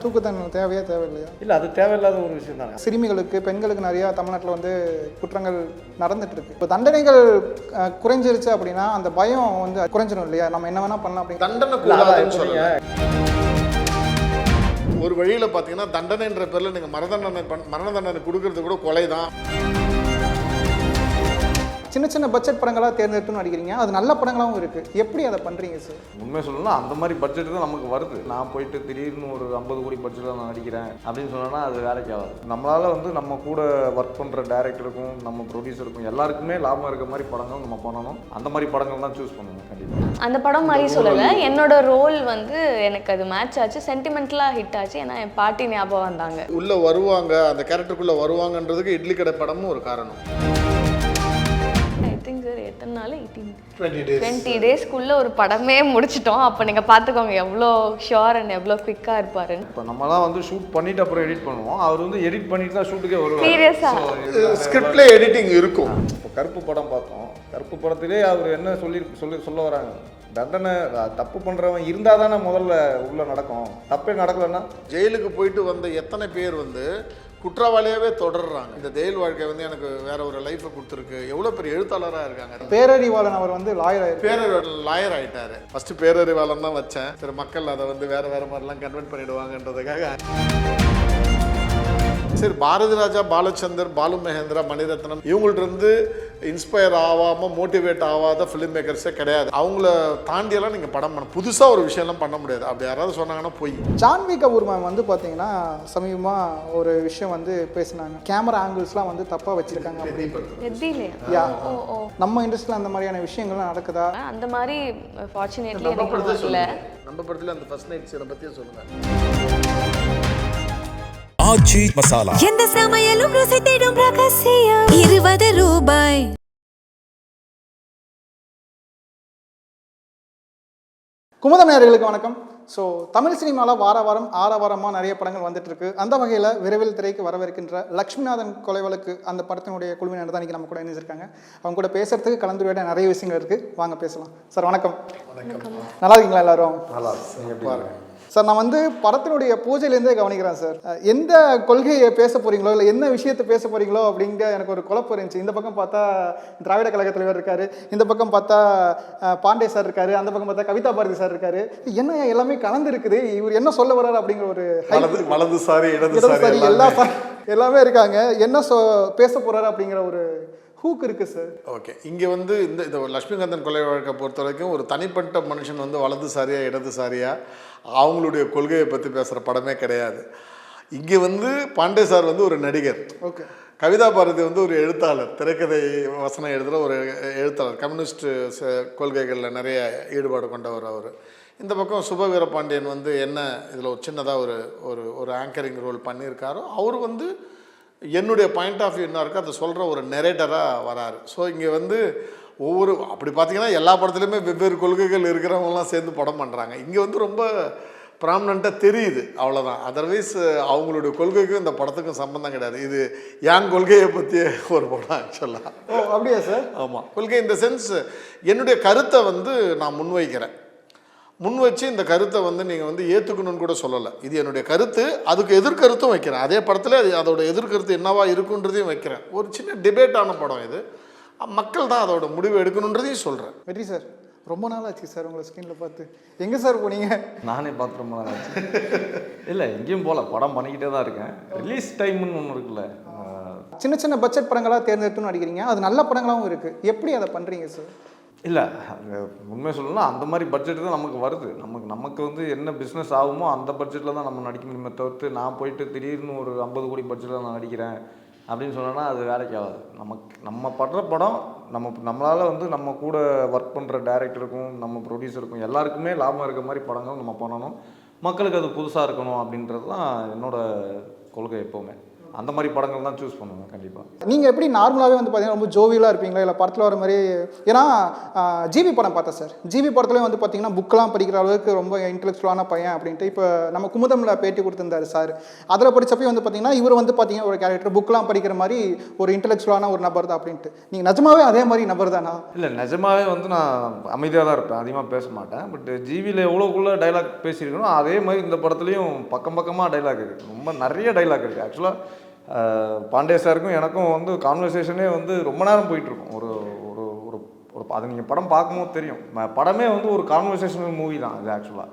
தூக்கு தண்டனை தேவையா தேவையில்லையா? இல்லை, அது தேவையில்லாத ஒரு விஷயம் தானே. சிறுமிகளுக்கு பெண்களுக்கு நிறையா தமிழ்நாட்டில் வந்து குற்றங்கள் நடந்துட்டு இருக்கு. இப்போ தண்டனைகள் குறைஞ்சிருச்சு அப்படின்னா அந்த பயம் வந்து குறைஞ்சிடும் இல்லையா? நம்ம என்ன வேணா பண்ணலாம் அப்படி தண்டனை கூடாதுன்னு சொல்லுங்க. ஒரு வழியில் பார்த்தீங்கன்னா தண்டனைன்ற பேரில் நீங்கள் மரண தண்டனை கொடுக்கறது கூட கொலை தான். சின்ன சின்ன பட்ஜெட் படங்களாக தேர்ந்தெடுத்து நடிக்கிறீங்க, அது நல்ல படங்களாகவும் இருக்குது. எப்படி அதை பண்ணுறீங்க சார்? உண்மை சொல்லணும்னா அந்த மாதிரி பட்ஜெட் தான் நமக்கு வருது. நான் போயிட்டு திடீர்னு ஒரு 50 கோடி பட்ஜெட்டில் நான் நடிக்கிறேன் அப்படின்னு சொன்னோன்னா அது வேலைக்கு ஆகாது. நம்மளால் வந்து நம்ம கூட ஒர்க் பண்ணுற டேரக்டருக்கும் நம்ம ப்ரொடியூசருக்கும் எல்லாருக்குமே லாபம் இருக்க மாதிரி படங்கள் நம்ம பண்ணணும். அந்த மாதிரி படங்கள் தான் சூஸ் பண்ணணும் கண்டிப்பாக. அந்த படம் மாதிரி சொல்லலை, என்னோட ரோல் வந்து எனக்கு அது மேட்ச் ஆச்சு, சென்டிமெண்ட்லாக ஹிட் ஆச்சு. ஏன்னா என் பாட்டி ஞாபகம் வந்தாங்க. உள்ளே வருவாங்க, அந்த கேரக்டருக்குள்ளே வருவாங்கன்றதுக்கு இட்லி கடை படமும் ஒரு காரணம். சார் எத்தனை நாள் 20 டேஸ்க்குள்ளே ஒரு படமே முடிச்சிட்டோம். அப்போ நீங்கள் பார்த்துக்கோங்க எவ்வளோ ஷியோர் அண்ட் எவ்வளோ குவிக்காக இருப்பாருன்னு. இப்போ நம்மலாம் வந்து ஷூட் பண்ணிவிட்டு அப்புறம் எடிட் பண்ணுவோம். அவர் வந்து எடிட் பண்ணிட்டு தான் ஷூட்டுக்கே வருவார். சீரியஸாக ஸ்கிரிப்ட்ல எடிட்டிங் இருக்கும். இப்போ கருப்பு படம் பார்த்தோம். கருப்பு படத்திலே அவர் என்ன சொல்ல வராங்க, தண்டனை தப்பு பண்ணுறவன் இருந்தால் தானே முதல்ல உள்ளே நடக்கும். தப்பே நடக்கலைன்னா ஜெயிலுக்கு போயிட்டு வந்த எத்தனை பேர் வந்து குற்றவாளியாகவே தொடர்றாங்க. இந்த ஜெயில் வாழ்க்கை வந்து எனக்கு வேற ஒரு லைஃப்பை கொடுத்துருக்கு. எவ்வளோ பெரிய எழுத்தாளராக இருக்காங்க. பேரறிவாளன் அவர் வந்து லாயர் ஆயிட்டாரு. ஃபர்ஸ்ட் பேரறிவாளன் தான் வச்சேன். சரி, மக்கள் அதை வந்து வேற மாதிரிலாம் கன்வெர்ட் பண்ணிடுவாங்கன்றதுக்காக. சரி, பாரதி ராஜா, பாலச்சந்தர், பாலு மகேந்திரா, மணிரத்னம் இவங்கள்ட்ட இருந்து இன்ஸ்பயர் ஆகாமல் மோட்டிவேட் ஆகாத ஃபிலிம் மேக்கர்ஸே கிடையாது. அவங்கள தாண்டியெல்லாம் நீங்கள் படம் பண்ண புதுசாக ஒரு விஷயம்லாம் பண்ண முடியாது. அப்படி யாராவது சொன்னாங்கன்னா போய். ஜான்வி கபூர் மேம் வந்து பார்த்தீங்கன்னா சமீபமாக ஒரு விஷயம் வந்து பேசினாங்க. கேமரா ஆங்கிள்ஸ்லாம் வந்து தப்பாக வச்சுருக்காங்க அப்படின்னு. நம்ம இண்டஸ்ட்ரியில் அந்த மாதிரியான விஷயங்கள்லாம் நடக்குதா? அந்த மாதிரி ஃபார்ச்சுனேட்லி எனக்கு இல்லை. நம்ம படத்தில் அந்த ஃபர்ஸ்ட் நைட் சீனை பற்றியே சொல்லுங்கள். ஆச்சி மசாலா, எந்த சமையலும் ருசி தேடும் ரகசியம். 20 ரூபாய். குமுதம் நேயர்களுக்கு வணக்கம். ஸோ தமிழ் சினிமாவில் வாரம் ஆரவாரமாக நிறைய படங்கள் வந்துட்டு இருக்கு. அந்த வகையில் விரைவில் திரைக்கு வரவிருக்கின்ற லக்ஷ்மிநாதன் கொலை வழக்கு அந்த படத்தினுடைய குழுவினர் தான் இன்றைக்கி நம்ம கூட இணைஞ்சிருக்காங்க. அவங்க கூட பேசுறதுக்கு கலந்துரையாட நிறைய விஷயங்கள் இருக்குது. வாங்க பேசலாம். சார் வணக்கம். நல்லா இருக்கீங்களா எல்லாரும்? நல்லா பாருங்க சார், நான் வந்து படத்தினுடைய பூஜையிலேருந்தே கவனிக்கிறேன் சார். எந்த கொள்கையை பேச போகிறீங்களோ இல்லை என்ன விஷயத்தை பேச போகிறீங்களோ அப்படிங்கிற எனக்கு ஒரு குழப்பம் இருந்துச்சு. இந்த பக்கம் பார்த்தா திராவிட கழக தலைவர் இருக்காரு, இந்த பக்கம் பார்த்தா பாண்டே சார் இருக்காரு, அந்த பக்கம் பார்த்தா கவிதா பாரதி சார் இருக்காரு. என்ன எல்லாமே கலந்து இருக்குது, இவர் என்ன சொல்ல வர்றாரு அப்படிங்கிற ஒரு வலதுசாரி எல்லாமே இருக்காங்க. என்ன பேச போறாரு அப்படிங்கிற ஒரு ஹூக் இருக்கு சார். ஓகே, இங்கே வந்து இந்த லட்சுமிகாந்தன் கொலை வழக்கை பொறுத்த வரைக்கும் ஒரு தனிப்பட்ட மனுஷன் வந்து வலதுசாரியா இடதுசாரியா அவங்களுடைய கொள்கையை பற்றி பேசுகிற படமே கிடையாது. இங்கே வந்து பாண்டே சார் வந்து ஒரு நடிகர். ஓகே. கவிதா பாரதி வந்து ஒரு எழுத்தாளர், திரைக்கதை வசனம் எழுதுகிற ஒரு எழுத்தாளர். கம்யூனிஸ்ட் கொள்கைகளில் நிறைய ஈடுபாடு கொண்டவர் அவர். இந்த பக்கம் சுப வீரபாண்டியன் வந்து என்ன இதில் ஒரு சின்னதாக ஒரு ஆங்கரிங் ரோல் பண்ணியிருக்காரோ அவர் வந்து என்னுடைய பாயிண்ட் ஆஃப் வியூ என்ன இருக்கோ அதை சொல்கிற ஒரு நெரேட்டராக வராரு. ஸோ இங்கே வந்து அப்படி பார்த்தீங்கன்னா எல்லா படத்துலையுமே வெவ்வேறு கொள்கைகள் இருக்கிறவங்கலாம் சேர்ந்து படம் பண்ணுறாங்க. இங்கே வந்து ரொம்ப ப்ராமினெண்ட்டாக தெரியுது, அவ்வளோதான். அதர்வைஸ் அவங்களுடைய கொள்கைக்கும் இந்த படத்துக்கும் சம்மந்தம் கிடையாது. இது என் கொள்கையை பற்றி ஒரு படம் ஆக்சுவலாக. ஓ, அப்படியா சார்? ஆமாம், கொள்கை இந்த சென்ஸ் என்னுடைய கருத்தை வந்து நான் முன்வைக்கிறேன். முன் வச்சு இந்த கருத்தை வந்து நீங்கள் வந்து ஏற்றுக்கணும்னு கூட சொல்லலை. இது என்னுடைய கருத்து, அதுக்கு எதிர்கருத்தும் வைக்கிறேன். அதே படத்தில் அதோட எதிர்கருத்து என்னவா இருக்குன்றதையும் வைக்கிறேன். ஒரு சின்ன டிபேட்டான படம் இது. மக்கள் தான் அதோட முடிவு எடுக்கணுன்றதையும் சொல்கிறேன். வெற்றி சார், ரொம்ப நாள் ஆச்சு சார் உங்களை ஸ்க்ரீனில் பார்த்து. எங்கே சார் போனீங்க? நானே பார்த்து ரொம்ப நாள் ஆச்சு. இல்லை, எங்கேயும் போகல, படம் பண்ணிக்கிட்டே தான் இருக்கேன். ரிலீஸ் டைம்னு ஒன்று இருக்குல்ல, சின்ன சின்ன பட்ஜெட் படங்களாக தேர்ந்தெடுத்து நடிக்கிறீங்க, அது நல்ல படங்களாகவும் இருக்குது. எப்படி அதை பண்ணுறீங்க சார்? இல்லை, உண்மை சொல்லணும்னா அந்த மாதிரி பட்ஜெட் தான் நமக்கு வருது. நமக்கு வந்து என்ன பிஸ்னஸ் ஆகுமோ அந்த பட்ஜெட்டில் தான் நம்ம நடிக்க முடியுமே தவிர்த்து நான் போயிட்டு திடீர்னு ஒரு 50 கோடி பட்ஜெட்டில் நான் நடிக்கிறேன் அப்படின்னு சொன்னோன்னா அது வேலைக்கு ஆகாது. நம்ம படுற படம் நம்மளால் வந்து நம்ம கூட ஒர்க் பண்ணுற டேரக்டருக்கும் நம்ம ப்ரொடியூசருக்கும் எல்லாருக்குமே லாபம் இருக்க மாதிரி படங்கள் நம்ம பண்ணணும். மக்களுக்கு அது புதுசாக இருக்கணும் அப்படின்றது தான் என்னோடய கொள்கை எப்போவுமே. அந்த மாதிரி படங்கள் தான் சூஸ் பண்ணுவேன் கண்டிப்பாக. நீங்கள் எப்படி நார்மலாகவே வந்து பார்த்தீங்கன்னா ரொம்ப ஜோவியலாக இருப்பீங்களா இல்லை படத்தில் வர மாதிரி? ஏன்னா ஜிவி படம் பார்த்தேன் சார். ஜிவி படத்துலேயும் வந்து பார்த்தீங்கன்னா புக்கெலாம் படிக்கிற அளவுக்கு ரொம்ப இன்டெலெக்சுவலான பையன் அப்படின்ட்டு இப்போ நம்ம குமுதமில் பேட்டி கொடுத்துருந்தாரு சார். அதில் படித்தப்போ வந்து பார்த்தீங்கன்னா இவர் வந்து பார்த்தீங்கன்னா ஒரு கேரக்டர் புக்கெலாம் படிக்கிற மாதிரி ஒரு இன்டெலெக்சுவலான ஒரு நபர் தான் அப்படின்ட்டு. நீங்கள் நிஜமாவே அதே மாதிரி நபர் தானா? இல்லை, நிஜமாவே வந்து நான் அமைதியாக தான் இருப்பேன், அதிகமாக பேச மாட்டேன். பட் ஜிவியில் எவ்வளோக்குள்ளே டைலாக் பேசியிருக்கணும் அதே மாதிரி இந்த படத்துலையும் பக்கம் பக்கமாக டைலாக் இருக்குது, ரொம்ப நிறைய டைலாக் இருக்குது. ஆக்சுவலாக பாண்டே சாருக்கும் எனக்கும் வந்து கான்வர்சேஷனே வந்து ரொம்ப நேரம் போயிட்டுருக்கும். ஒரு ஒரு ஒரு ஒரு அது நீங்கள் படம் பார்க்கும்போது தெரியும், படமே வந்து ஒரு கான்வர்சேஷனல் மூவி தான் அது ஆக்சுவலாக.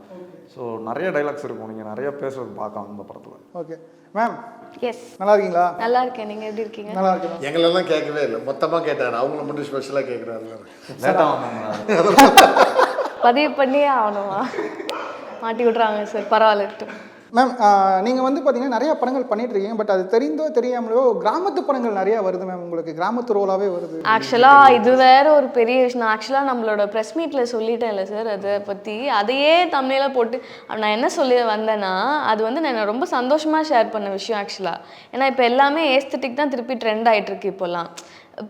ஸோ நிறைய டைலாக்ஸ் இருக்கும், நீங்கள் நிறைய பேசுறது பார்க்கலாம் இந்த படத்தில். Okay ma'am. எஸ், நல்லா இருக்கீங்களா? நல்லா இருக்கேன். நீங்கள் எப்படி இருக்கீங்க? நல்லா இருக்கேன். எங்களெல்லாம் கேட்கவே இல்லை, மொத்தமாக கேட்டார். அவங்கள மட்டும் ஸ்பெஷலாக கேட்குறாரு. லேட்டாக வந்தாங்க, பதிவு பண்ணியே ஆகணுமா? மாட்டி விட்றாங்க சார், பரவாயில்ல இருக்கட்டும். மேம், நீங்கள் வந்து பார்த்தீங்கன்னா நிறைய படங்கள் பண்ணிட்டு இருக்கீங்க. பட் அது தெரிந்தோ தெரியாமலோ கிராமத்து படங்கள் நிறையா வருது மேம். உங்களுக்கு கிராமத்து ரோலாகவே வருது. ஆக்சுவலாக இது வேற ஒரு பெரிய விஷயம். ஆக்சுவலாக நம்மளோட ப்ரெஸ் மீட்டில் சொல்லிட்டேன்ல சார், அதை பற்றி அதையே தமிழில் போட்டு நான் என்ன சொல்லி வந்தேன்னா, அது வந்து நான் ரொம்ப சந்தோஷமாக ஷேர் பண்ண விஷயம் ஆக்சுவலாக. ஏன்னா இப்போ எல்லாமே ஏஸ்தட்டிக் தான் திருப்பி ட்ரெண்ட் ஆகிட்டுருக்கு. இப்போல்லாம்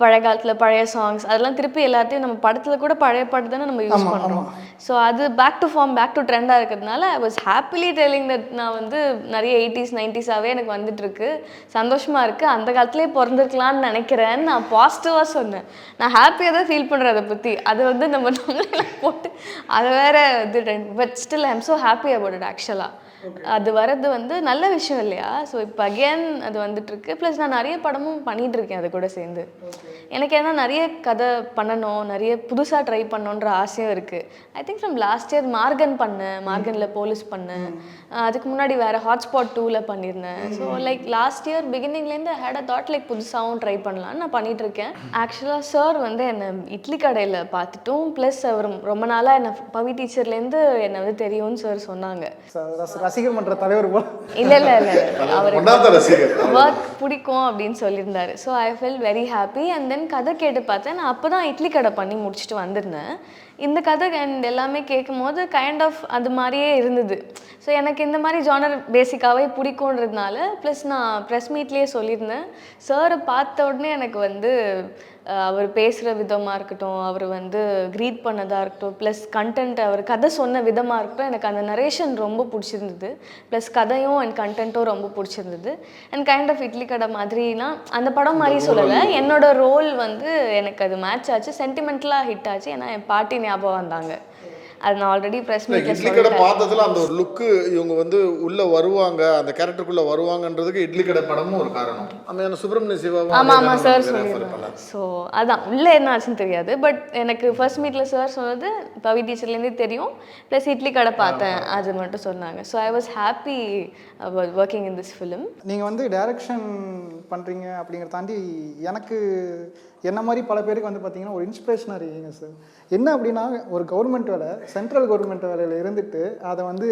பழைய காலத்தில் பழைய சாங்ஸ் அதெல்லாம் திருப்பி எல்லாத்தையும் நம்ம படத்தில் கூட பழைய பாட்டு தானே நம்ம யூஸ் பண்ணுறோம். ஸோ அது back to farm, back to ட்ரெண்டாக இருக்கிறதுனால I was happily telling that நான் வந்து நிறைய 80s 90s எனக்கு வந்துட்டுருக்கு. சந்தோஷமாக இருக்குது. அந்த காலத்துலேயே பிறந்திருக்கலான்னு நினைக்கிறேன்னு நான் பாசிட்டிவாக சொன்னேன். நான் ஹாப்பியாக தான் ஃபீல் பண்ணுறேன் அதை பற்றி. அது வந்து நம்ம நம்மளே போட்டு அதை வேற இது, but still I am so happy about it ஆக்சுவலாக. அது வர்றது வந்து நல்ல விஷயம் இல்லையா? ஸோ இப்போ அகேன் அது வந்துட்டுருக்கு. ப்ளஸ் நான் நிறைய படமும் பண்ணிகிட்ருக்கேன் அது கூட சேர்ந்து. எனக்கு ஏன்னா நிறைய கதை பண்ணணும், நிறைய புதுசாக ட்ரை பண்ணணுன்ற ஆசையும் இருக்குது. I think from last year Morgan பண்ணேன், மார்கனில் போலீஸ் பண்ணேன். அதுக்கு முன்னாடி வேறு ஹாட்ஸ்பாட் 2ல் பண்ணியிருந்தேன். ஸோ லைக் லாஸ்ட் இயர் பிகினிங்லேருந்து ஹேட் அ தாட் லைக் புதுசாகவும் ட்ரை பண்ணலான்னு நான் பண்ணிகிட்ருக்கேன். ஆக்சுவலாக சார் வந்து என்னை இட்லி கடையில் பார்த்துட்டும், ப்ளஸ் அவர் ரொம்ப நாளாக என்னை பவி டீச்சர்லேருந்து என்னை வந்து தெரியும்னு சார் சொன்னாங்க. ரசிகர் மன்ற தலைவர் போல. இல்லை அவர் ஒர்க் பிடிக்கும் அப்படின்னு சொல்லியிருந்தாரு. So I feel very happy. And then கதை கேட்டு பார்த்தேன். நான் அப்போ தான் இட்லி கடை பண்ணி முடிச்சுட்டு வந்திருந்தேன். இந்த கதை அண்ட் எல்லாமே கேட்கும் போது கைண்ட் ஆஃப் அது மாதிரியே இருந்தது. ஸோ எனக்கு இந்த மாதிரி ஜானர் பேசிக்காகவே பிடிக்குன்றதுனால, ப்ளஸ் நான் ப்ரெஸ் மீட்லேயே சொல்லியிருந்தேன். சாரை பார்த்த உடனே எனக்கு வந்து அவர் பேசுகிற விதமாக இருக்கட்டும், அவர் வந்து க்ரீட் பண்ணதாக இருக்கட்டும், ப்ளஸ் கண்டென்ட் அவர் கதை சொன்ன விதமாக இருக்கட்டும், எனக்கு அந்த நரேஷன் ரொம்ப பிடிச்சிருந்தது. ப்ளஸ் கதையும் அண்ட் கண்டென்ட்டும் ரொம்ப பிடிச்சிருந்தது. அண்ட் கைண்ட் ஆஃப் இட்லி கடை மாதிரினா அந்த படம் மாதிரி சொல்லலை, என்னோட ரோல் வந்து எனக்கு அது மேட்ச் ஆச்சு, சென்டிமெண்டலாக ஹிட் ஆச்சு. ஏன்னா என் பாட்டி ஞாபகம் வந்தாங்க. அது நான் ஆல்ரெடி ப்ரெஸ் மீட்ல இட்லி கடை பார்த்ததுல அந்த ஒரு லுக்கு இவங்க வந்து உள்ள வருவாங்க, அந்த கேரக்டருக்குள்ள வருவாங்கன்றதுக்கு இட்லி கடை படமும் ஒரு காரணம். அந்த சுப்பிரமணிய சிவாவும் ஆமாம் சார் சொல்லியிருந்தாங்க. ஸோ அதான் உள்ளே என்ன ஆச்சுன்னு தெரியாது. பட் எனக்கு ஃபர்ஸ்ட் மீட்டில் சார் சொன்னது பவி டீச்சர்லேருந்தே தெரியும். ப்ளஸ் இட்லி கடை பார்த்தேன் அது மட்டும் சொன்னாங்க. So I was happy working in this film. நீங்கள் வந்து டைரக்ஷன் பண்ணுறீங்க அப்படிங்கிறத தாண்டி எனக்கு என்ன மாதிரி பல பேருக்கு வந்து பார்த்தீங்கன்னா ஒரு இன்ஸ்பிரேஷனாக இருக்கீங்க சார். என்ன அப்படின்னா ஒரு கவர்மெண்ட் வேலை, சென்ட்ரல் கவர்மெண்ட் வேலையில் இருந்துட்டு அதை வந்து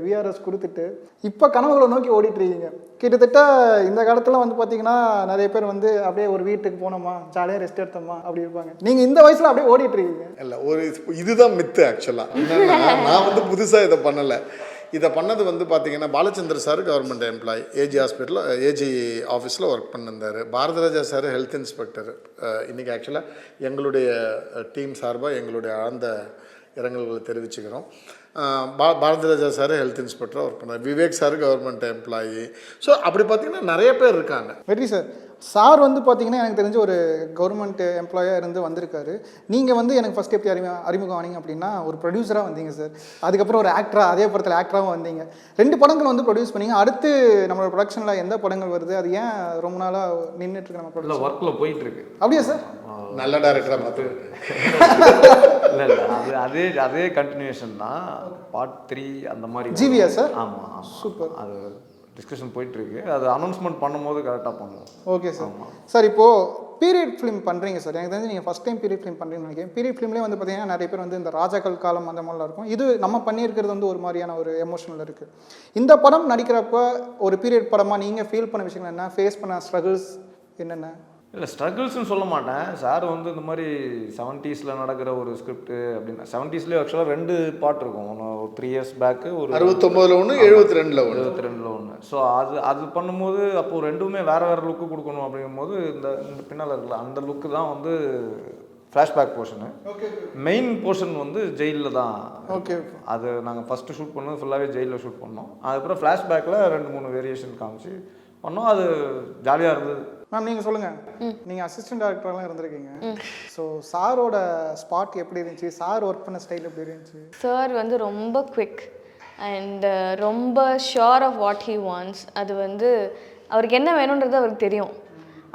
விஆர்எஸ் கொடுத்துட்டு இப்போ கனவுகளை நோக்கி ஓடிட்டுருக்கீங்க. கிட்டத்தட்ட இந்த காலத்தில் வந்து பார்த்தீங்கன்னா நிறைய பேர் வந்து அப்படியே ஒரு வீட்டுக்கு போனோமா ஜாலியாக ரெஸ்ட் எடுத்தோமா அப்படி இருப்பாங்க. நீங்கள் இந்த வயசில் அப்படியே ஓடிட்டுருக்கீங்க. இல்லை, ஒரு இதுதான் மித்து ஆக்சுவலாக. என்னன்னா நான் வந்து புதுசாக இதை பண்ணலை. இதை பண்ணது வந்து பார்த்தீங்கன்னா Balachandra sir government employee, AG ஹாஸ்பிட்டலில் ஏஜி ஆஃபீஸில் ஒர்க் பண்ணியிருந்தார். Bharathiraja sir health inspector. இன்றைக்கி ஆக்சுவலாக எங்களுடைய டீம் சார்பாக எங்களுடைய ஆழ்ந்த இரங்கல்களை தெரிவிச்சுக்கிறோம். பாரதிராஜா சார் ஹெல்த் இன்ஸ்பெக்டராக ஒர்க் பண்ணார். Vivek sir government employee. So அப்படி பார்த்தீங்கன்னா நிறைய பேர் இருக்காங்க. வெற்றி சார். சார் வந்து பார்த்தீங்கன்னா எனக்கு தெரிஞ்ச ஒரு கவர்மெண்ட் எம்ப்ளாயாக இருந்து வந்திருக்காரு. நீங்கள் வந்து எனக்கு ஃபஸ்ட் எப்படி அறிமுகம் ஆனீங்க அப்படின்னா ஒரு ப்ரொடியூசராக வந்தீங்க சார். அதுக்கப்புறம் ஒரு ஆக்டராக, அதே படத்தில் ஆக்டராகவும் வந்தீங்க. 2 படங்கள் வந்து ப்ரொடியூஸ் பண்ணீங்க. அடுத்து நம்மளோட ப்ரொடக்ஷனில் எந்த படங்கள் வருது, அது ஏன் ரொம்ப நாளாக நின்றுட்டுருக்கு நம்ம ப்ரொடக்ஷன்? ஒர்க்கில் போயிட்டுருக்கு. அப்படியா சார்? நல்ல டேரக்டராக பார்த்து இல்லை அதே கண்டினியூஷன் தான். பார்ட் 3 அந்த மாதிரி. ஜிவியா சார்? ஆமாம், சூப்பர். அது டிஸ்கஷன் போயிட்டுருக்கு. அது அனௌன்ஸ்மெண்ட் பண்ணும்போது கரெக்டாக பண்ணுவோம். Okay sir. சார் இப்போது பீரியட் ஃபிலிம் பண்ணுறீங்க சார். எனக்கு தெரிஞ்சு நீங்கள் ஃபஸ்ட் டைம் பீரியட் ஃபிலிம் பண்ணுறீங்கன்னு நினைக்கிறேன். பீரியட் ஃபிலிம்லேயே வந்து பார்த்தீங்கன்னா நிறைய பேர் வந்து இந்த ராஜாக்கள் காலம் அந்த மாதிரிலாம் இருக்கும். இது நம்ம பண்ணியிருக்கிறது வந்து ஒரு மாதிரியான ஒரு எமோஷனல் இருக்குது. இந்த படம் நடிக்கிறப்ப ஒரு பீரியட் படமாக நீங்கள் ஃபீல் பண்ண விஷயங்கள் என்ன, ஃபேஸ் பண்ண ஸ்ட்ரகிள்ஸ் என்னென்ன? இல்லை ஸ்ட்ரகிள்ஸ்னு சொல்ல மாட்டேன். சார் வந்து இந்த மாதிரி 70s நடக்கிற ஒரு ஸ்கிரிப்ட் அப்படின்னா 70sலேயே ஆக்சுவலாக 2 பார்ட் இருக்கும். ஒன்று ஒரு 3 years பேக்கு, ஒரு 69ல் ஒன்று, 72ல் ஒன்று. 72ல் ஒன்று. ஸோ அது பண்ணும்போது அப்போது ரெண்டுமே வேறு லுக்கு கொடுக்கணும் அப்படிங்கும்போது இந்த பின்னால் இருக்குல்ல அந்த லுக்கு தான் வந்து ஃப்ளாஷ்பேக் போர்ஷனு. மெயின் போர்ஷன் வந்து ஜெயிலில் தான். ஓகே. அது நாங்கள் ஃபஸ்ட்டு ஷூட் பண்ணது ஃபுல்லாகவே ஜெயிலில் ஷூட் பண்ணோம். அதுக்கப்புறம் ஃப்ளாஷ்பேக்கில் 2-3 வேரியேஷன் காமிச்சு பண்ணோம். அது ஜாலியாக இருந்தது. மேம் நீங்கள் சொல்லுங்கள், நீங்கள் அசிஸ்டன்ட் டைரக்டர்லாம் இருந்திருக்கீங்க. ஸோ சாரோட ஸ்பாட் எப்படி இருந்துச்சு, சார் ஒர்க் பண்ண ஸ்டைல் எப்படி இருந்துச்சு? சார் வந்து ரொம்ப குவிக் அண்ட் ரொம்ப sure of what he wants. அது வந்து அவருக்கு என்ன வேணுன்றது அவருக்கு தெரியும்.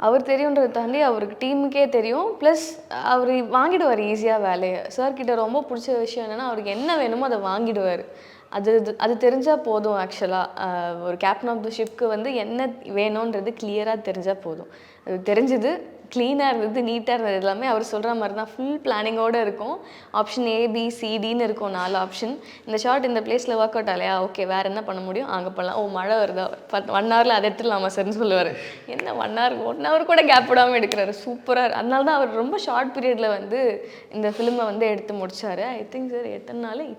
அவர் தெரியுன்றதை தாண்டி அவருக்கு டீமுக்கே தெரியும். ப்ளஸ் அவர் வாங்கிடுவார் ஈஸியாக வேலையை. சார்கிட்ட ரொம்ப பிடிச்ச விஷயம் என்னென்னா அவருக்கு என்ன வேணுமோ அதை வாங்கிடுவார். அது தெரிஞ்சால் போதும். ஆக்சுவலாக ஒரு கேப்டன் ஆஃப் த ஷிப்க்கு வந்து என்ன வேணுன்றது கிளியராக தெரிஞ்சால் போதும். அது தெரிஞ்சுது, க்ளீனாக இருந்தது, நீட்டாக இருந்தது, எல்லாமே அவர் சொல்கிற மாதிரி தான் ஃபுல் பிளானிங்கோடு இருக்கும். ஆப்ஷன் ABCDன்னு இருக்கும் 4 ஆப்ஷன். இந்த ஷார்ட் இந்த பிளேஸில் ஒர்க் அவுட் ஆலையா, ஓகே வேறு என்ன பண்ண முடியும், அங்கே பண்ணலாம். ஓ மழை வருதா, 1 ஹவரில் அதை எடுத்துடலாமா சார்னு சொல்லுவார். என்ன 1 ஹவர் கூட கேப் விடாமல் எடுக்கிறாரு, சூப்பராக. அதனால தான் அவர் ரொம்ப ஷார்ட் பீரியடில் வந்து இந்த ஃபிலிமை வந்து எடுத்து முடித்தார். ஐ திங்க் சார் எத்தனை நாள்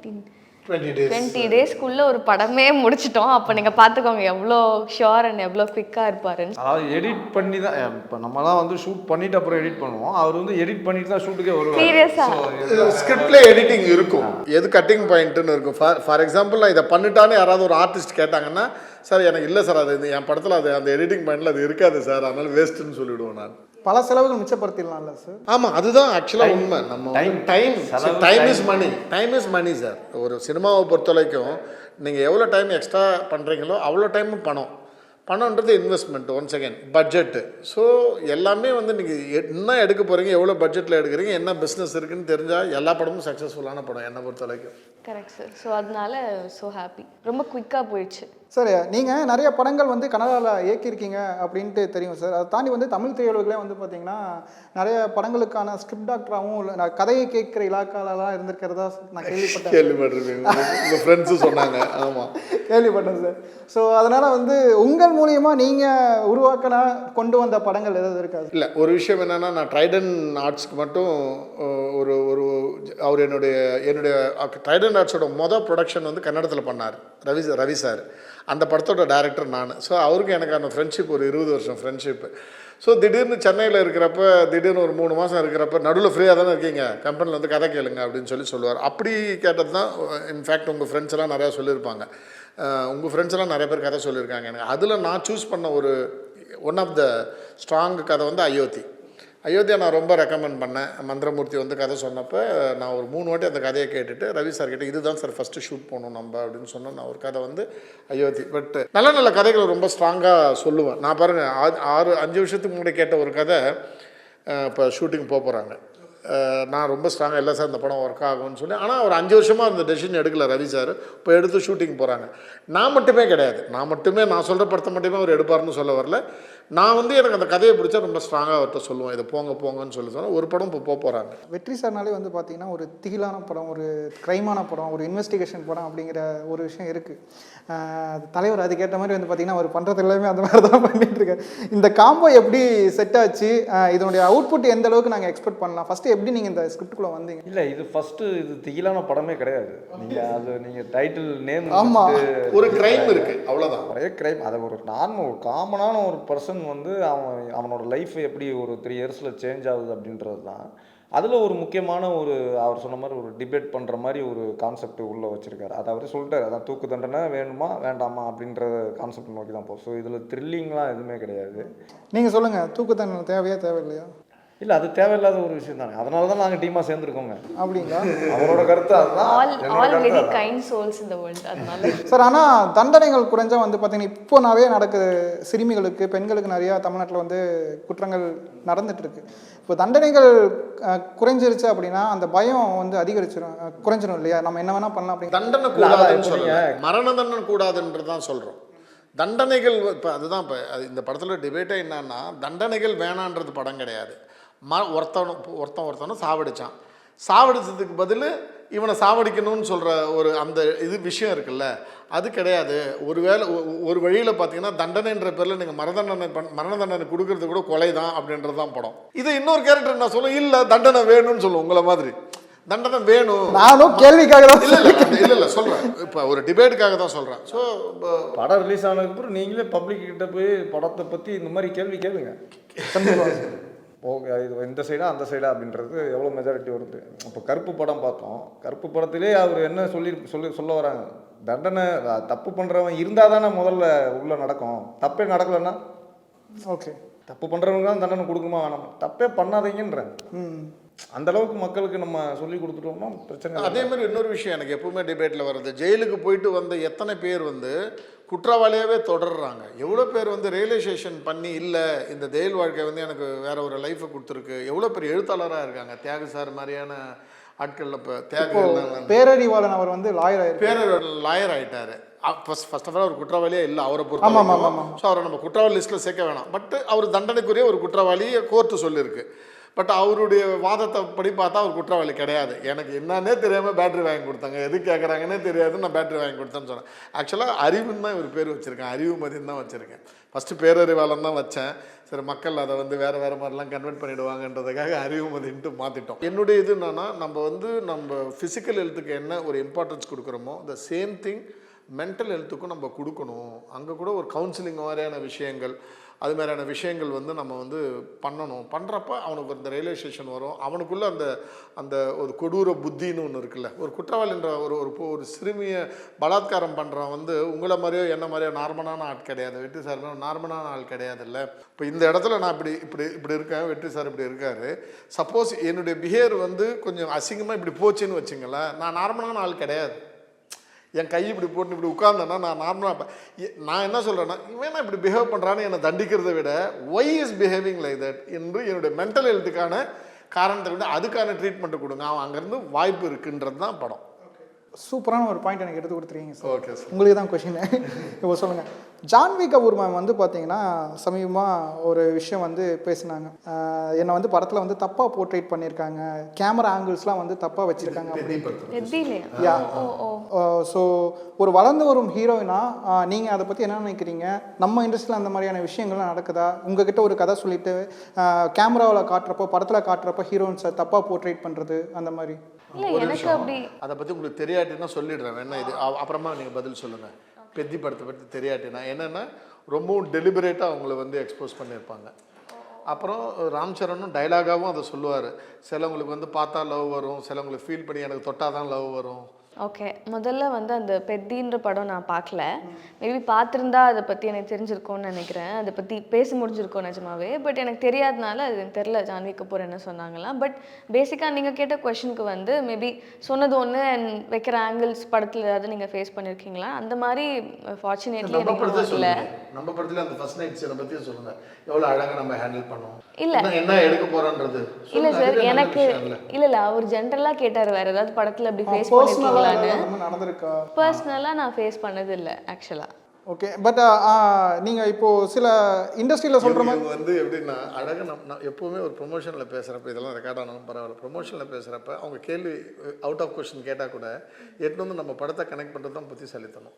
20 டேஸ்க்குள்ளே ஒரு படமே முடிச்சிட்டோம். அப்போ நீங்கள் பார்த்துக்கோங்க எவ்வளோ ஷுர் அண்ட் எவ்வளோ குவிக்காக இருப்பாருன்னு. அதாவது எடிட் பண்ணி தான் இப்போ நம்மலாம் வந்து ஷூட் பண்ணிவிட்டு அப்புறம் எடிட் பண்ணுவோம். அவர் வந்து எடிட் பண்ணிட்டு தான் ஷூட்டுக்கே வருவார். சீரியஸாக ஸ்கிரிப்ட்ல எடிட்டிங் இருக்கும், எது கட்டிங் பாயிண்ட்டுன்னு இருக்கும். ஃபார் எக்ஸாம்பிள் நான் இதை பண்ணிட்டான்னு யாராவது ஒரு ஆர்டிஸ்ட் கேட்டாங்கன்னா, சார் எனக்கு இல்லை சார், அது என் படத்தில் அது அந்த எடிட்டிங் பாயிண்டில் அது இருக்காது சார், அதனால வேஸ்ட்டுன்னு சொல்லிவிடுவோம் நான். பல செலவுகள் மிச்சப்படுத்திடலாம்ல சார்? ஆமாம், அதுதான் ஆக்சுவலாக உண்மை. நம்ம டைம் இஸ் மணி சார். ஒரு சினிமாவை பொறுத்த வரைக்கும் நீங்கள் எவ்வளோ டைம் எக்ஸ்ட்ரா பண்ணுறீங்களோ அவ்வளோ டைமும் பணம்ன்றது investment. Once again budget. So எல்லாமே வந்து நீங்கள் என்ன எடுக்க போகிறீங்க, எவ்வளோ பட்ஜெட்டில் எடுக்கிறீங்க, என்ன பிஸ்னஸ் இருக்குன்னு தெரிஞ்சால் எல்லா படமும் சக்ஸஸ்ஃபுல்லான படம் என்னை பொறுத்த வரைக்கும். Correct sir. ஸோ அதனால ஸோ ஹாப்பி, ரொம்ப குயிக்காக போயிடுச்சு. சார் நீங்கள் நிறைய படங்கள் வந்து கனடாவில் இயக்கியிருக்கீங்க அப்படின்ட்டு தெரியும் சார். அதை தாண்டி வந்து தமிழ் திரையுலகிலே வந்து பார்த்தீங்கன்னா நிறைய படங்களுக்கான ஸ்கிரிப்ட் டாக்டராகவும் கதையை கேட்குற இலாக்காலலாம் இருந்திருக்கிறதா நான் கேள்விப்பட்டிருக்கேன். உங்கள் ஃப்ரெண்ட்ஸும் சொன்னாங்க. ஆமாம், கேள்விப்பட்டேன் சார். ஸோ அதனால் வந்து உங்கள் மூலியமாக நீங்கள் உருவாக்கின கொண்டு வந்த படங்கள் எதாவது இருக்காது? இல்லை, ஒரு விஷயம் என்னென்னா, நான் ட்ரைடன் ஆர்ட்ஸ்க்கு மட்டும் ஒரு அவர் என்னுடைய ட்ரைடன் ஆர்ட்ஸோட ப்ரொடக்ஷன் வந்து கன்னடத்தில் பண்ணார் ரவி சார். அந்த படத்தோட டைரக்டர் நான். ஸோ அவருக்கு எனக்கான ஃப்ரெண்ட்ஷிப் ஒரு 20 வருஷம் ஃப்ரெண்ட்ஷிப்பு. ஸோ திடீர்னு சென்னையில் இருக்கிறப்ப, திடீர்னு ஒரு 3 மாதம் இருக்கிறப்ப, நடுவில் ஃப்ரீயாக தானே இருக்கீங்க, கம்பெனியில் வந்து கதை கேளுங்க அப்படின்னு சொல்லுவார். அப்படி கேட்டது தான். இன்ஃபேக்ட் உங்கள் ஃப்ரெண்ட்ஸ் எல்லாம் நிறையா சொல்லியிருப்பாங்க. உங்கள் ஃப்ரெண்ட்ஸ் எல்லாம் நிறைய பேர் கதை சொல்லியிருக்காங்க எனக்கு. அதில் நான் சூஸ் பண்ண ஒன் ஆஃப் த ஸ்ட்ராங் கதை வந்து அயோத்தியா நான் ரொம்ப ரெக்கமெண்ட் பண்ணேன். மந்திரமூர்த்தி வந்து கதை சொன்னப்போ நான் ஒரு 3 வாட்டி அந்த கதையை கேட்டுட்டு ரவி சார் கிட்டே இதுதான் சார் ஃபஸ்ட்டு ஷூட் பண்ணணும் நம்ம அப்படின்னு சொன்னேன். நான் ஒரு கதை வந்து அயோத்தி. பட் நல்ல கதைகளை ரொம்ப ஸ்ட்ராங்காக சொல்லுவேன் நான். பாருங்கள், 5 வருஷத்துக்கு முன்னாடி கேட்ட ஒரு கதை இப்போ ஷூட்டிங் போகிறாங்க. நான் ரொம்ப ஸ்ட்ராங்காக இல்லை சார் இந்த படம் ஒர்க் ஆகும்னு சொல்லி. ஆனால் ஒரு 5 வருஷமாக அந்த டெசிஷன் எடுக்கல ரவி சார். இப்போ எடுத்து ஷூட்டிங் போகிறாங்க. நான் மட்டுமே கிடையாது, நான் சொல்கிற படத்தை மட்டுமே அவர் எடுப்பார்னு சொல்ல வரல. நான் வந்து எனக்கு அந்த கதையை பிடிச்சா ரொம்ப ஸ்ட்ராங்காக அவர்கிட்ட சொல்லுவேன், இதை போங்கன்னு சொல்லி சொன்னால் ஒரு படம் இப்போ போகிறாங்க. வெற்றி சார்னாலே வந்து பார்த்தீங்கன்னா ஒரு திகிலான படம், ஒரு க்ரைமான படம், ஒரு இன்வெஸ்டிகேஷன் படம் அப்படிங்கிற ஒரு விஷயம் இருக்குது. தலைவர் அதுக்கேற்ற மாதிரி வந்து பார்த்தீங்கன்னா அவர் பண்ணுறது எல்லாமே அந்த மாதிரி தான் பண்ணிகிட்ருக்காரு. இந்த காம்போ எப்படி செட் ஆச்சு, இதனுடைய அவுட்புட் எந்த அளவுக்கு நாங்கள் எக்ஸ்பெக்ட் பண்ணலாம்? ஃபஸ்ட்டு எப்படி நீங்கள் இந்த ஸ்கிரிப்டுக்குள்ளே வந்தீங்க? இல்லை, இது ஃபஸ்ட்டு இது திகிலான படமே கிடையாது. நீங்கள் டைட்டில் நேம் ஆமாம், ஒரு க்ரைம் இருக்குது, அவ்வளோதான். ஒரே க்ரைம். அதை ஒரு காமனான ஒரு பர்சன் வந்து அவனோட லைஃப் எப்படி ஒரு 3 இயர்ஸில் சேஞ்ச் ஆகுது அப்படின்றது தான். அதில் ஒரு முக்கியமான அவர் சொன்ன மாதிரி ஒரு டிபேட் பண்ணுற மாதிரி ஒரு கான்செப்ட் உள்ளே வச்சுருக்காரு. அதை அவரே சொல்லிட்டார், அதான் தூக்கு தண்டனை வேணுமா வேண்டாமா அப்படின்ற கான்செப்ட் நோக்கி தான் போகும். ஸோ இதில் த்ரில்லிங்லாம் எதுவுமே கிடையாது. நீங்கள் சொல்லுங்கள், தூக்கு தண்டனை தேவையா தேவையில்லையா? இல்லை, அது தேவையில்லாத ஒரு விஷயம் தானே. அதனால தான் நாங்கள் டீமாக சேர்ந்துருக்கோங்க. அப்படிங்களா? அவரோட கருத்து ஆல்ரெடி கைண்ட் சோல்ஸ் இந்த வேர்ல்ட். அதனால சார், ஆனால் தண்டனைகள் குறைஞ்சா வந்து பார்த்தீங்கன்னா இப்போ நிறைய நடக்குது. சிறுமிகளுக்கு, பெண்களுக்கு நிறையா தமிழ்நாட்டில் வந்து குற்றங்கள் நடந்துகிட்ருக்கு. இப்போ தண்டனைகள் குறைஞ்சிருச்சு அப்படின்னா அந்த பயம் வந்து குறைஞ்சிரும் இல்லையா? நம்ம என்ன வேணால் பண்ணலாம் அப்படி. தண்டனை கூடாதுன்னு சொல்லுங்க, மரண தண்டனை கூடாதுன்றது தான் சொல்கிறோம். தண்டனைகள் இப்போ அதுதான். இப்போ இந்த படத்தில் டிபேட்டே என்னன்னா, தண்டனைகள் வேணான்றது படம் கிடையாது. ஒருத்தனும் சாவடிச்சான். சாவடிச்சதுக்கு பதில் இவனை சாவடிக்கணும்னு சொல்கிற ஒரு அந்த இது விஷயம் இருக்குல்ல, அது கிடையாது. ஒரு வழியில் பார்த்தீங்கன்னா தண்டனைன்ற பேரில் நீங்கள் மரண தண்டனை கொடுக்கறது கூட கொலை தான் அப்படின்றது தான் படம். இதை இன்னொரு கேரக்டர் நான் சொல்லுவேன், இல்லை தண்டனை வேணும்னு சொல்லுவோம். உங்களை மாதிரி தண்டனை வேணும், நானும் கேள்விக்காக தான் இல்லை சொல்கிறேன், இப்போ ஒரு டிபேட்டுக்காக தான் சொல்கிறேன். ஸோ படம் ரிலீஸ் ஆனதுக்கப்புறம் நீங்களே பப்ளிக் கிட்ட போய் படத்தை பற்றி இந்த மாதிரி கேள்வி கேளுங்க. ஓகே, இது இந்த சைடா அந்த சைடா அப்படின்றது எவ்வளோ மெஜாரிட்டி வருது. இப்போ கருப்பு படம் பார்த்தோம். கருப்பு படத்திலே அவர் என்ன சொல்ல வராங்க, தண்டனை தப்பு பண்ணுறவன் இருந்தால் தானே முதல்ல உள்ளே நடக்கும். தப்பே நடக்கலைன்னா ஓகே, தப்பு பண்ணுறவங்க தான் தண்டனை கொடுக்குமா வேணாம், தப்பே பண்ணாதீங்கன்றேன். அந்த அளவுக்கு மக்களுக்கு நம்ம சொல்லி கொடுத்துட்டோம்னா பிரச்சனை. அதே மாதிரி இன்னொரு விஷயம் எனக்கு எப்பவுமே டிபேட்டில் வருது, ஜெயிலுக்கு போயிட்டு வந்த எத்தனை பேர் வந்து குற்றவாளியாகவே தொடர்றாங்க, எவ்வளோ பேர் வந்து ரியலைசேஷன் பண்ணி இல்லை இந்த ஜெயில் வாழ்க்கை வந்து எனக்கு வேற ஒரு லைஃப்பை கொடுத்துருக்கு, எவ்வளோ பெரிய எழுத்தாளராக இருக்காங்க. தியாகு சார் மாதிரியான ஆட்களில் இப்போ தியாகு பேரறிவாளன் அவர் வந்து லாயர் ஆகிட்டாரு. ஃபர்ஸ்ட் ஆஃப் ஆல் அவர் குற்றவாளியே இல்லை அவரை பொறுத்த. ஸோ அவரை நம்ம குற்றவாளி லிஸ்ட்டில் சேர்க்க வேணாம். பட் அவர் தண்டனைக்குரிய ஒரு குற்றவாளியை கோர்ட்டு சொல்லியிருக்கு. பட் அவருடைய வாதத்தை படி பார்த்தா அவர் குற்றவாளி கிடையாது. எனக்கு என்னன்னே தெரியாமல் பேட்டரி வாங்கி கொடுத்தாங்க, எது கேட்குறாங்கன்னே தெரியாது, நான் பேட்டரி வாங்கி கொடுத்தேன்னு சொன்னேன். ஆக்சுவலாக அறிவுன்னு தான் இவர் பேர் வச்சுருக்கேன், அறிவுமதின்னு தான் வச்சுருக்கேன். ஃபஸ்ட்டு பேரறிவாளன் தான் வச்சேன். சரி, மக்கள் அதை வந்து வேறு மாதிரிலாம் கன்வெர்ட் பண்ணிவிடுவாங்கன்றதுக்காக அறிவுமதின்ட்டு மாற்றிட்டோம். என்னுடைய இது என்னன்னா, நம்ம ஃபிசிக்கல் ஹெல்த்துக்கு என்ன ஒரு இம்பார்ட்டன்ஸ் கொடுக்குறோமோ த சேம் திங் மென்டல் ஹெல்த்துக்கும் நம்ம கொடுக்கணும். அங்கே கூட ஒரு கவுன்சிலிங் மாதிரியான விஷயங்கள், அது மாதிரியான விஷயங்கள் வந்து நம்ம வந்து பண்ணணும். பண்ணுறப்ப அவனுக்கு அந்த ரியலைசேஷன் வரும். அவனுக்குள்ளே அந்த ஒரு கொடூர புத்தின்னு ஒன்று இருக்குல்ல. ஒரு குற்றவாளின்ற ஒரு சிறுமியை பலாத்காரம் பண்ணுறான் வந்து உங்களை மாதிரியோ என்ன மாதிரியோ நார்மலான ஆள் கிடையாது. வெற்றி சார் நார்மலான ஆள் கிடையாது. இல்லை, இப்போ இந்த இடத்துல நான் இப்படி இருக்கேன், வெற்றி சார் இப்படி இருக்காரு. சப்போஸ் என்னுடைய பிஹேவியர் வந்து கொஞ்சம் அசிங்கமாக இப்படி போச்சுன்னு வச்சுங்களேன், நான் நார்மலான ஆள் கிடையாது. என் கை இப்படி போட்டு இப்படி உட்கார்ந்தேன்னா நான் நார்மலாக நான் என்ன சொல்கிறேன்னா, இவன் இப்படி பிஹேவ் பண்ணுறான்னு என்னை தண்டிக்கிறத விட why is behaving like that என்று என்னுடைய மென்டல் ஹெல்த்துக்கான காரணத்தை விட அதுக்கான ட்ரீட்மெண்ட்டு கொடுங்க. அவன் அங்கேருந்து வாய்ப்பு இருக்குன்றது தான் படம். சூப்பரான ஒரு பாயிண்ட் எனக்கு எடுத்து கொடுத்துருக்கீங்க சார். ஓகே சார், உங்களுக்கு தான் கொஷின். இப்போ சொல்லுங்கள், ஜான்வி கபூர் மேம் வந்து பார்த்தீங்கன்னா சமீபமாக ஒரு விஷயம் வந்து பேசினாங்க. என்னை வந்து படத்தில் வந்து தப்பாக போர்ட்ரேட் பண்ணியிருக்காங்க, கேமரா ஆங்கிள்ஸ்லாம் வந்து தப்பாக வச்சுருக்காங்க அப்படின்னு. ஸோ ஒரு வளர்ந்து வரும் ஹீரோயினா நீங்கள் அதை பற்றி என்ன நினைக்கிறீங்க? நம்ம இண்டஸ்ட்ரியில் அந்த மாதிரியான விஷயங்கள்லாம் நடக்குதா? உங்ககிட்ட ஒரு கதை சொல்லிட்டு கேமராவில் காட்டுறப்போ, படத்தில் காட்டுறப்போ ஹீரோயின்ஸை தப்பாக போர்ட்ரேட் பண்ணுறது அந்த மாதிரி? அதை பற்றி உங்களுக்கு தெரியாட்டினா சொல்லிடுறேன் வேணா, இது அப்புறமா நீங்கள் பதில் சொல்லுங்கள். பெத்தி படத்தை பற்றி தெரியாட்டினா என்னென்னா, ரொம்பவும் டெலிபரேட்டாக அவங்கள வந்து எக்ஸ்போஸ் பண்ணியிருப்பாங்க. அப்புறம் ராம் சரணும் டைலாகாகவும் அதை சொல்லுவார், சிலவங்களுக்கு வந்து பார்த்தா லவ் வரும், சிலவங்களுக்கு ஃபீல் பண்ணி எனக்கு தொட்டால் தான் லவ் வரும். ஓகே, முதல்ல வந்து அந்த பெத்தின்ற படம் நான் பார்க்கல. மேபி பார்த்துருந்தா அதை பற்றி எனக்கு தெரிஞ்சிருக்கோன்னு நினைக்கிறேன், அதை பற்றி பேசி முடிஞ்சிருக்கோம் நிஜமாவே. பட் எனக்கு தெரியாதனால அது எனக்கு தெரில ஜான்வி கபூர் என்ன சொன்னாங்களாம். பட் பேசிக்காக நீங்கள் கேட்ட கொஷனுக்கு வந்து மேபி சொன்னது ஒன்று அண்ட் வைக்கிற ஆங்கிள்ஸ் படத்தில் ஏதாவது நீங்கள் ஃபேஸ் பண்ணியிருக்கீங்களா? அந்த மாதிரி ஃபார்ச்சுனேட்லி எனக்கு இல்லை. நம்ம படத்தில் அந்த ஃபர்ஸ்ட் நைட் சீனை பற்றி சொல்லுங்கள், எவ்வளோ அழகாக நம்ம ஹேண்டில் பண்ணுவோம். இல்லை என்ன எடுக்க போகிறோன்றது இல்லை சார், எனக்கு இல்லை அவர் ஜென்ரலாக கேட்டார் வேறு ஏதாவது படத்தில் அப்படி ஃபேஸ் பண்ணியிருக்கீங்களா? பர்சனலாக நான் ஃபேஸ் பண்ணது இல்லை ஆக்சுவலாக. ஓகே, பட் நீங்கள் இப்போது சில இண்டஸ்ட்ரியில் சொல்கிற மாதிரி வந்து எப்படின்னா, அழகாக நான் எப்போவுமே ஒரு ப்ரொமோஷனில் பேசுகிறப்ப, இதெல்லாம் ரெக்கார்ட் ஆனாலும் பரவாயில்ல, ப்ரொமோஷனில் பேசுகிறப்ப அவங்க கேள்வி அவுட் ஆஃப் கொஸ்டின் கேட்டால் கூட எட்டு வந்து நம்ம படத்தை கனெக்ட் பண்ணுறது தான் புத்திசாலித்தனம்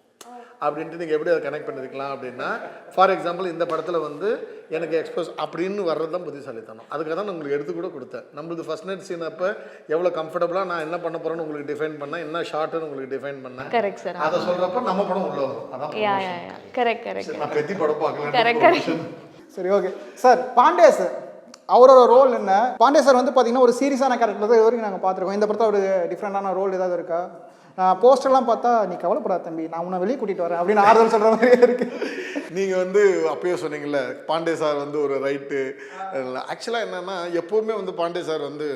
அப்படின்ட்டு. நீங்கள் எப்படி அதை கனெக்ட் பண்ணிருக்கலாம் அப்படின்னா, ஃபார் எக்ஸாம்பிள் இந்த படத்தில் வந்து எனக்கு எக்ஸ்போஸ் அப்படின்னு வர்றது தான் புத்திசாலித்தனம். அதுக்காக தான் நான் உங்களுக்கு எடுத்து கூட கொடுத்தேன். நம்மளுக்கு ஃபர்ஸ்ட் நைட் சீன் அப்போ எவ்வளோ கம்ஃபர்டபுளாக நான் என்ன பண்ண போகிறேன்னு உங்களுக்கு டிஃபைன் பண்ணேன், என்ன ஷார்ட்டுன்னு உங்களுக்கு டிஃபைன் பண்ணேன். கரெக்ட் சார், அதை சொல்கிறப்ப நம்ம படம் உள்ள வரும். அதான் கரெக்ட். நான் பெத்தி படம் பார்க்கலாம். கரெக்ட். சரி, ஓகே சார். பாண்டே சார் அவரோட ரோல் என்ன? பாண்டே சார் வந்து பார்த்தீங்கன்னா ஒரு சீரியஸான கேரக்டர் தான் இது வரைக்கும் நாங்கள் பார்த்துருக்கோம். இந்த படத்தில் ஒரு டிஃப்ரெண்டான ரோல் ஏதாவது இருக்கா? போஸ்டர்லாம் பார்த்தா நீ கவலைப்படாத தம்பி, நான் உன்னை வெளியே கூட்டிகிட்டு வரேன் அப்படின்னு ஆறுதல் சொல்கிற மாதிரியே இருக்குது. நீங்கள் வந்து அப்பயே சொன்னீங்கல்ல, பாண்டே சார் வந்து ஒரு ரைட்டு. ஆக்சுவலாக என்னென்னா, எப்போவுமே வந்து பாண்டே சார் வந்து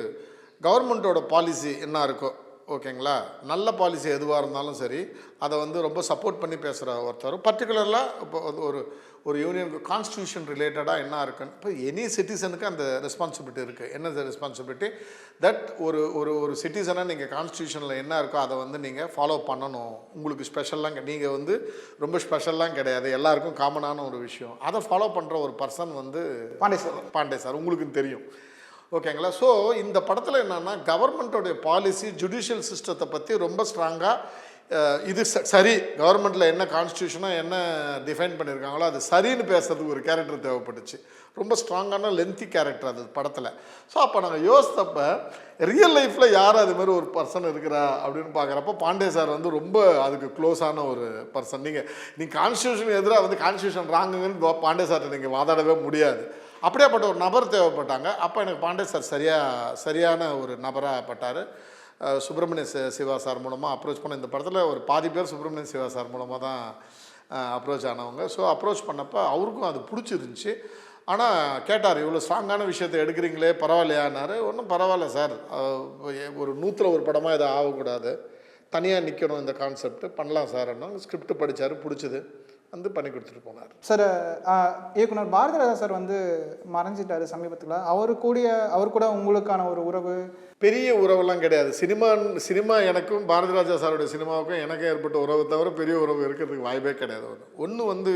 கவர்மெண்ட்டோட பாலிசி என்ன இருக்கோ, ஓகேங்களா, நல்ல பாலிசி எதுவாக இருந்தாலும் சரி அதை வந்து ரொம்ப சப்போர்ட் பண்ணி பேசுகிற ஒருத்தர். பர்டிகுலராக இப்போ வந்து ஒரு யூனியன் கான்ஸ்டியூஷன் ரிலேட்டடாக என்ன இருக்குன்னு, இப்போ எனி சிட்டிசனுக்கு அந்த ரெஸ்பான்சிபிலிட்டி இருக்குது. என்ன ரெஸ்பான்சிபிலிட்டி தட் ஒரு சிட்டிசனாக நீங்கள் கான்ஸ்டியூஷனில் என்ன இருக்கோ அதை வந்து நீங்கள் ஃபாலோ பண்ணணும். உங்களுக்கு ஸ்பெஷல்லாம் நீங்கள் வந்து ரொம்ப ஸ்பெஷல்லாம் கிடையாது, எல்லாருக்கும் காமனான ஒரு விஷயம். அதை ஃபாலோ பண்ணுற ஒரு பர்சன் வந்து பாண்டே சார். உங்களுக்கு தெரியும். ஓகேங்களா. ஸோ இந்த படத்தில் என்னென்னா கவர்மெண்ட்டோடைய பாலிசி ஜுடிஷியல் சிஸ்டத்தை பற்றி ரொம்ப ஸ்ட்ராங்காக இது சரி, கவர்மெண்ட்டில் என்ன கான்ஸ்டியூஷனாக என்ன டிஃபைன் பண்ணியிருக்காங்களோ அது சரின்னு பேசுறதுக்கு ஒரு கேரக்டர் தேவைப்பட்டுச்சு. ரொம்ப ஸ்ட்ராங்கான லென்த்தி கேரக்டர் அது படத்தில். ஸோ அப்போ நாங்கள் யோசித்தப்ப ரியல் லைஃப்பில் யார் அது மாதிரி ஒரு பர்சன் இருக்கிறா அப்படின்னு பார்க்குறப்ப பாண்டே சார் வந்து ரொம்ப அதுக்கு க்ளோஸான ஒரு பர்சன். நீங்கள் கான்ஸ்டியூஷன் எதிராக வந்து கான்ஸ்டியூஷன் ராங்குங்கன்னு பாண்டே சார்கிட்ட நீங்கள் வாதாடவே முடியாது. அப்படியேப்பட்ட ஒரு நபர் தேவைப்பட்டாங்க. அப்போ எனக்கு பாண்டே சார் சரியான ஒரு நபராக பட்டார். சுப்பிரமணிய சிவா சார் மூலமாக அப்ரோச் பண்ண இந்த படத்தில் ஒரு பாதி பேர் சுப்பிரமணிய சிவா சார் மூலமாக தான் அப்ரோச் ஆனவங்க. ஸோ அப்ரோச் பண்ணப்போ அவருக்கும் அது பிடிச்சிருந்துச்சி. ஆனால் கேட்டார், இவ்வளோ ஸ்ட்ராங்கான விஷயத்தை எடுக்கிறீங்களே பரவாயில்லையான்னாரு. ஒன்றும் பரவாயில்ல சார், ஒரு 100ல் ஒரு படமாக இதை ஆகக்கூடாது, தனியாக நிற்கணும் இந்த கான்செப்ட், பண்ணலாம் சார். ஸ்கிரிப்ட் படித்தார், பிடிச்சது, வந்து பண்ணி கொடுத்துட்டு போனார். சார் இயக்குனர் பாரதிராஜா சார் வந்து மறைஞ்சிட்டாரு சமீபத்தில். அவர் கூட உங்களுக்கான ஒரு உறவு? பெரிய உறவெல்லாம் கிடையாது. சினிமா எனக்கும் பாரதிராஜா சாருடைய சினிமாவுக்கும் எனக்கும் ஏற்பட்ட உறவு தவிர பெரிய உறவு இருக்கிறதுக்கு வாய்ப்பே கிடையாது. ஒன்று வந்து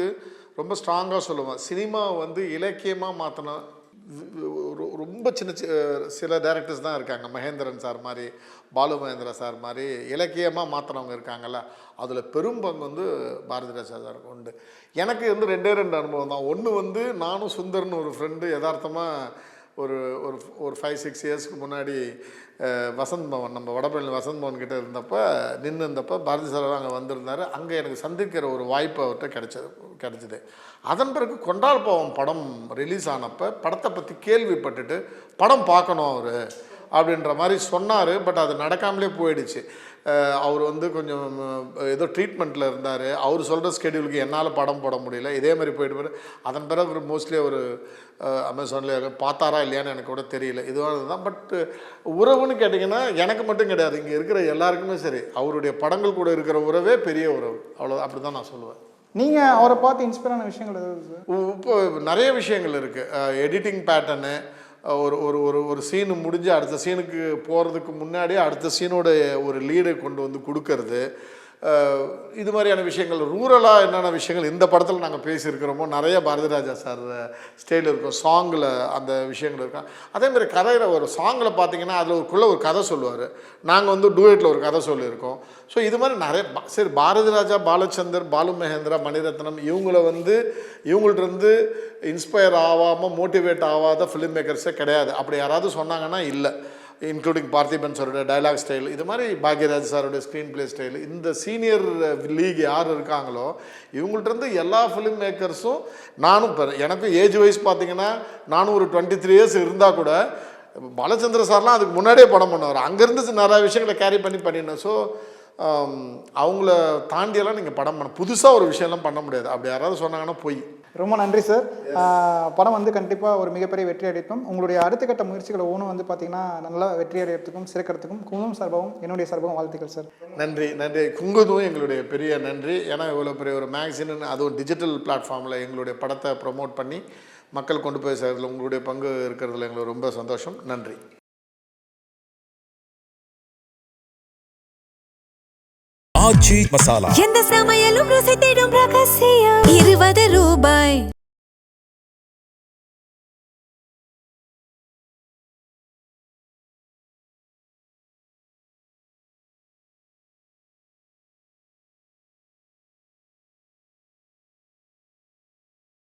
ரொம்ப ஸ்ட்ராங்காக சொல்லுவேன், சினிமா வந்து இலக்கியமாக மாற்றின ரொம்ப சில டைரக்டர்ஸ் தான் இருக்காங்க. மகேந்திரன் சார் மாதிரி, பாலு மகேந்திரா சார் மாதிரி இலக்கியமாக மாற்றினவங்க இருக்காங்கல்ல, அதில் பெரும் பங்கு வந்து பாரதிராஜா சாருக்கு உண்டு. எனக்கு வந்து 2 அனுபவம் தான். ஒன்று வந்து நானும் சுந்தர்னு ஒரு ஃப்ரெண்டு யதார்த்தமாக ஒரு 5-6 இயர்ஸ்க்கு முன்னாடி வசந்த் பவன், நம்ம வடபழனி வசந்த் பவன் கிட்டே நின்றுந்தப்போ பாரதி சார் அங்கே வந்திருந்தார். அங்கே எனக்கு சந்திக்கிற ஒரு வாய்ப்பு அவர்கிட்ட கிடைச்சிது. அதன் பிறகு கொண்டால் பாவம் படம் ரிலீஸ் ஆனப்போ படத்தை பற்றி கேள்விப்பட்டுட்டு படம் பார்க்கணும் அவர் அப்படின்ற மாதிரி சொன்னார். பட் அது நடக்காமலே போயிடுச்சு. அவர் வந்து கொஞ்சம் ஏதோ ட்ரீட்மெண்ட்டில் இருந்தார். அவர் சொல்கிற ஸ்கெடியூலுக்கு என்னால் படம் போட முடியல. இதே மாதிரி போயிட்டு அதன் பிறகு மோஸ்ட்லி அவர் அமேசானில் பார்த்தாரா இல்லையான்னு எனக்கு கூட தெரியல. இதுவாக தான். பட் உறவுன்னு கேட்டிங்கன்னா எனக்கு மட்டும் கிடையாது, இங்கே இருக்கிற எல்லாருக்குமே சரி, அவருடைய படங்கள் கூட இருக்கிற உறவே பெரிய உறவு. அவ்வளோ அப்படி தான் நான் சொல்லுவேன். நீங்கள் அவரை பார்த்து இன்ஸ்பயர் ஆன விஷயங்கள் எதாவது சார்? இப்போ நிறைய விஷயங்கள் இருக்குது. எடிட்டிங் பேட்டர்னு, ஒரு சீனு முடிஞ்சு அடுத்த சீனுக்கு போகிறதுக்கு முன்னாடியே அடுத்த சீனோட ஒரு லீடை கொண்டு வந்து கொடுக்கறது, இது மாதிரியான விஷயங்கள். ரூரலாக என்னென்ன விஷயங்கள் இந்த படத்தில் நாங்கள் பேசியிருக்கிறோமோ நிறைய பாரதிராஜா சார் ஸ்டைல் இருக்கும். சாங்கில் அந்த விஷயங்கள் இருக்கும். அதேமாதிரி கதையில் ஒரு சாங்கில் பார்த்தீங்கன்னா அதில் ஒரு கதை சொல்லுவார். நாங்கள் வந்து டூயட்டில் ஒரு கதை சொல்லியிருக்கோம். ஸோ இது மாதிரி நிறைய சரி, பாரதிராஜா, பாலச்சந்தர், பாலு மகேந்திரா, மணிரத்னம் இவங்கள்ட்ட இன்ஸ்பயர் ஆகாமல் மோட்டிவேட் ஆகாத ஃபிலிம் மேக்கர்ஸே கிடையாது. அப்படி யாராவது சொன்னாங்கன்னா இல்லை, இன்க்ளூடிங் பார்த்திபன் சாரோட டைலாக் ஸ்டைல், இது மாதிரி பாக்யராஜ் சாரோட ஸ்க்ரீன் பிளே ஸ்டைல், இந்த சீனியர் லீக் யார் இருக்காங்களோ இவங்கள்ட்ட எல்லா ஃபிலிம் மேக்கர்ஸும் நானும் இப்போ எனக்கும் ஏஜ் வைஸ் பார்த்தீங்கன்னா நானும் ஒரு 23 இயர்ஸ் இருந்தால் கூட பாலச்சந்திர சார்லாம் அதுக்கு முன்னாடியே படம் பண்ணுவார். அங்கேருந்து நிறையா விஷயங்களை கேரி பண்ணினேன். ஸோ அவங்கள தாண்டியெல்லாம் நீங்கள் படம் புதுசாக ஒரு விஷயம்லாம் பண்ண முடியாது. அப்படி யாராவது சொன்னாங்கன்னா போய். ரொம்ப நன்றி சார். படம் வந்து கண்டிப்பாக ஒரு மிகப்பெரிய வெற்றி அடைக்கும். உங்களுடைய அடுத்த கட்ட முயற்சிகளை ஒன்று வந்து பார்த்தீங்கன்னா நல்லா வெற்றி அடையிறதுக்கும் சிறக்கிறதுக்கும் குங்குமம் சார்பாகவும் என்னுடைய சார்பாகவும் வாழ்த்துக்கள் சார். நன்றி. குங்குமம் எங்களுடைய பெரிய நன்றி. ஏன்னா இவ்வளோ பெரிய ஒரு மேக்சின், அதுவும் டிஜிட்டல் பிளாட்ஃபார்மில் எங்களுடைய படத்தை ப்ரமோட் பண்ணி மக்கள் கொண்டு போய் சேர்றதுல உங்களுடைய பங்கு இருக்கிறதுல எங்களுக்கு ரொம்ப சந்தோஷம். நன்றி. ஆச்சி மசாலா. எந்த சமையலும் ருசி தேடும் ரகசியம். 20 ரூபாய்.